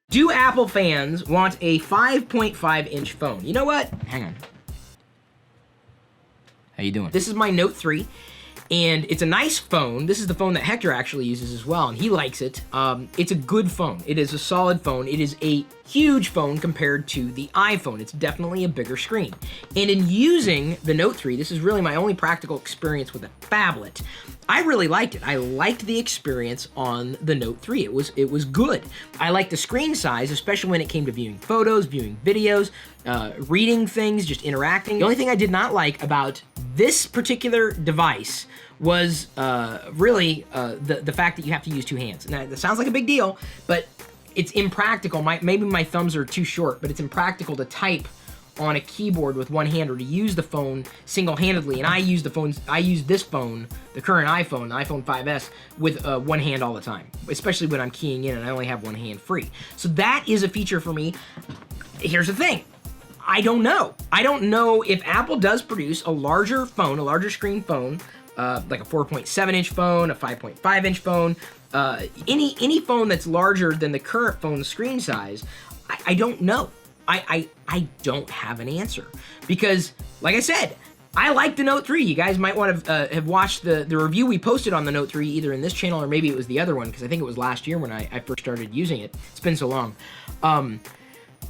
Do Apple fans want a 5.5-inch phone? You know what? Hang on. How you doing? This is my Note 3, and it's a nice phone. This is the phone that Hector actually uses as well, and he likes it. It's a good phone. It is a solid phone. It is a huge phone compared to the iPhone. It's definitely a bigger screen. And in using the Note 3, this is really my only practical experience with a phablet. I really liked it. I liked the experience on the Note 3. It was good. I liked the screen size, especially when it came to viewing photos, viewing videos, reading things, just interacting. The only thing I did not like about this particular device was really the fact that you have to use two hands. Now, that sounds like a big deal, but it's impractical. Maybe my thumbs are too short, but it's impractical to type on a keyboard with one hand or to use the phone single-handedly. And I use this phone, the current iPhone, the iPhone 5S, with one hand all the time, especially when I'm keying in and I only have one hand free. So that is a feature for me. Here's the thing. I don't know. I don't know if Apple does produce a larger phone, a larger screen phone, like a 4.7-inch phone, a 5.5-inch phone, any phone that's larger than the current phone's screen size. I don't know. I don't have an answer because, like I said, I like the Note 3. You guys might want to have watched the review we posted on the Note 3, either in this channel or maybe it was the other one, because I think it was last year when I first started using it. It's been so long.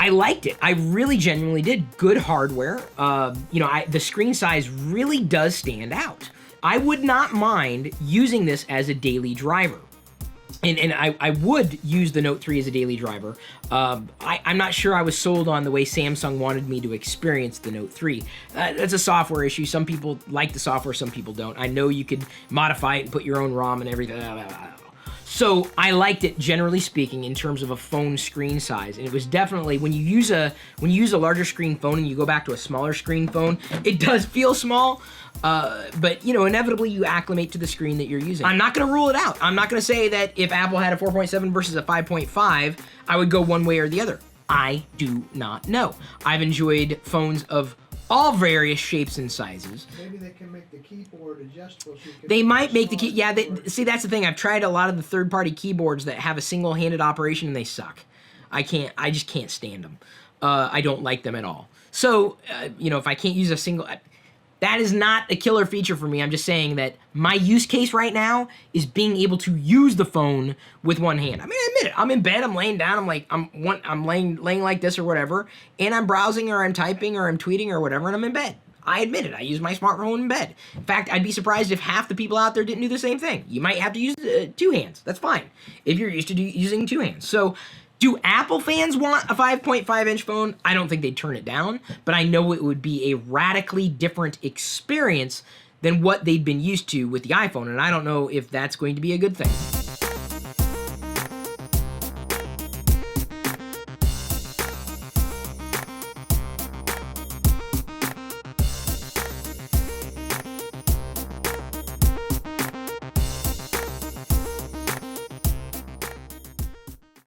I liked it. I really genuinely did. Good hardware. The screen size really does stand out. I would not mind using this as a daily driver. And I would use the Note 3 as a daily driver. I'm not sure I was sold on the way Samsung wanted me to experience the Note 3. That's a software issue. Some people like the software, some people don't. I know you could modify it and put your own ROM and everything. So I liked it, generally speaking, in terms of a phone screen size. And it was definitely, when you use a larger screen phone and you go back to a smaller screen phone, it does feel small. But, inevitably you acclimate to the screen that you're using. I'm not going to rule it out. I'm not going to say that if Apple had a 4.7 versus a 5.5, I would go one way or the other. I do not know. I've enjoyed phones of all various shapes and sizes. Maybe they can make the keyboard adjustable. So you can they might make the key. Yeah, see, that's the thing. I've tried a lot of the third-party keyboards that have a single-handed operation, and they suck. I just can't stand them. I don't like them at all. So, if I can't use a single... That is not a killer feature for me. I'm just saying that my use case right now is being able to use the phone with one hand. I mean, I admit it. I'm in bed. I'm laying down. I'm laying like this or whatever, and I'm browsing or I'm typing or I'm tweeting or whatever, and I'm in bed. I admit it. I use my smartphone in bed. In fact, I'd be surprised if half the people out there didn't do the same thing. You might have to use two hands. That's fine if you're used to using two hands. So, do Apple fans want a 5.5-inch phone? I don't think they'd turn it down, but I know it would be a radically different experience than what they'd been used to with the iPhone, and I don't know if that's going to be a good thing.